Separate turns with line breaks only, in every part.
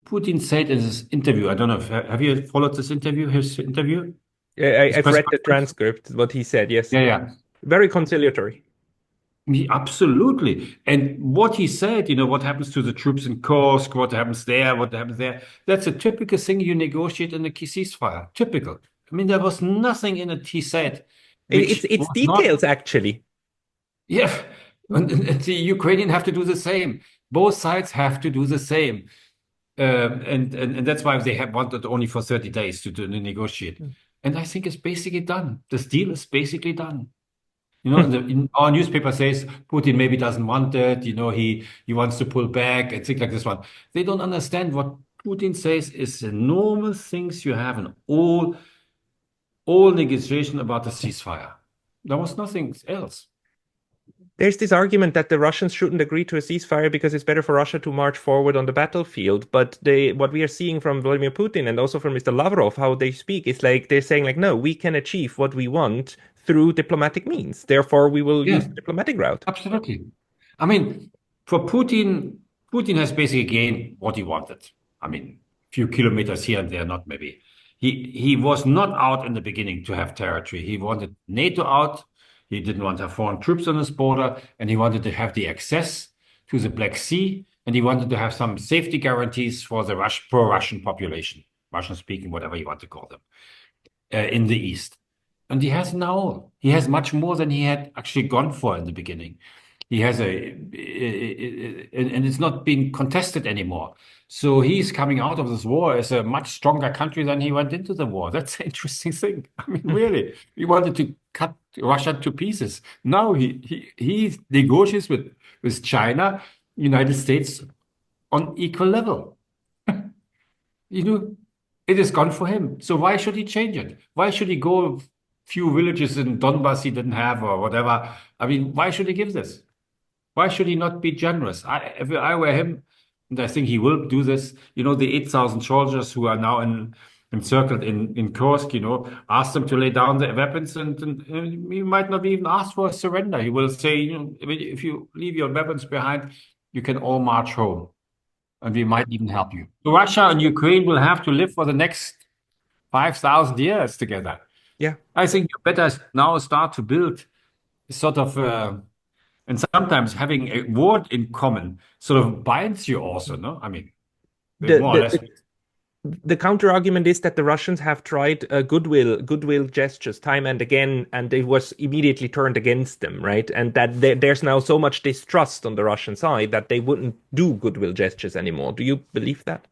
Putin said in his interview, I don't know, have you followed this interview, his interview, his
I've
press
read the
conference?
transcript, what he said, yes.
Yeah, yeah.
Very conciliatory.
Absolutely. And what he said, what happens to the troops in Kursk, what happens there, what happens there, that's a typical thing you negotiate in a ceasefire. Typical. I mean, there was nothing in it he said which
It's
was not,
details, actually.
yeah, and the Ukrainian have to do the same. Both sides have to do the same. And that's why they have wanted only for 30 days to negotiate. And I think it's basically done. This deal is basically done. In our newspaper says Putin maybe doesn't want it. He wants to pull back and things like this one. They don't understand what Putin says is the normal things you have in all negotiation about the ceasefire. There was nothing else.
There's this argument that the Russians shouldn't agree to a ceasefire because it's better for Russia to march forward on the battlefield. But what we are seeing from Vladimir Putin and also from Mr. Lavrov, how they speak, is like they're saying like, no, we can achieve what we want through diplomatic means. Therefore, we will use
Yeah,
the diplomatic route.
absolutely. I mean, for Putin, Putin has basically gained what he wanted. I mean, a few kilometers here and there, not maybe. He was not out in the beginning to have territory. He wanted NATO out. He didn't want to have foreign troops on his border, and he wanted to have the access to the Black Sea, and he wanted to have some safety guarantees for the pro-Russian population, Russian speaking, whatever you want to call them, in the East. And he has now, he has much more than he had actually gone for in the beginning. He has and it's not being contested anymore. So he's coming out of this war as a much stronger country than he went into the war. That's an interesting thing. I mean, really, he wanted to cut Russia to pieces. Now he negotiates with China, United States on equal level. You know, it is gone for him. So why should he change it? Why should he go a few villages in Donbass he didn't have or whatever? I mean, why should he give this? Why should he not be generous? If I were him, and I think he will do this, the 8,000 soldiers who are now encircled in Kursk, ask them to lay down their weapons and he might not even ask for a surrender. He will say, if you leave your weapons behind, you can all march home and we might even help you. So Russia and Ukraine will have to live for the next 5,000 years together.
Yeah.
I think you better now start to build sort of, and sometimes having a word in common sort of binds you also, no? I mean,
The,
more or
the,
less.
the the counter argument is that the Russians have tried goodwill gestures time and again, and it was immediately turned against them, right? And that there's now so much distrust on the Russian side that they wouldn't do goodwill gestures anymore. Do you believe that?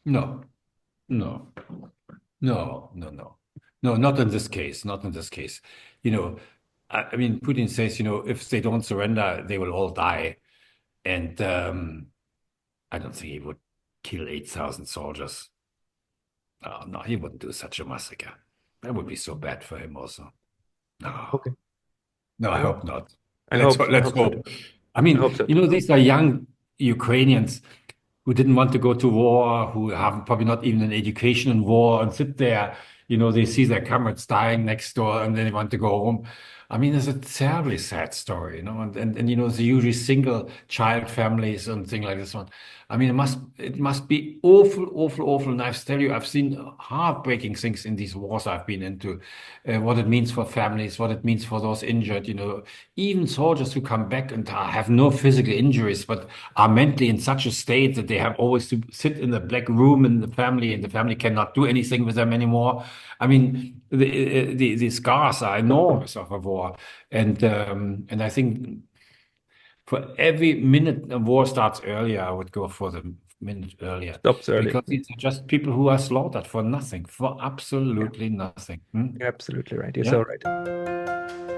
No, no, no. No, not in this case, not in this case. You know, I mean, Putin says, if they don't surrender, they will all die. And I don't think he would kill 8,000 soldiers. Oh, no, he wouldn't do such a massacre. That would be so bad for him also. No,
Okay.
no, I
Well,
hope not.
I
Let's
hope
ho-
I
let's
hope so.
hope. I
I hope
mean,
so.
these are young Ukrainians who didn't want to go to war, who have probably not even an education in war, and sit there. They see their comrades dying next door, and then they want to go home. I mean, it's a terribly sad story, and the usually single child families and things like this one. I mean, it must be awful, awful, awful. And I tell you, I've seen heartbreaking things in these wars I've been into, what it means for families, what it means for those injured. Even soldiers who come back and have no physical injuries, but are mentally in such a state that they have always to sit in the black room in the family, and the family cannot do anything with them anymore. I mean, the scars are enormous of a war, and I think for every minute a war starts earlier, I would go for the minute earlier
Stops early.
because these are just people who are slaughtered for nothing, for
Yeah,
absolutely nothing. Hmm?
you're absolutely right. You're
Yeah.
so right.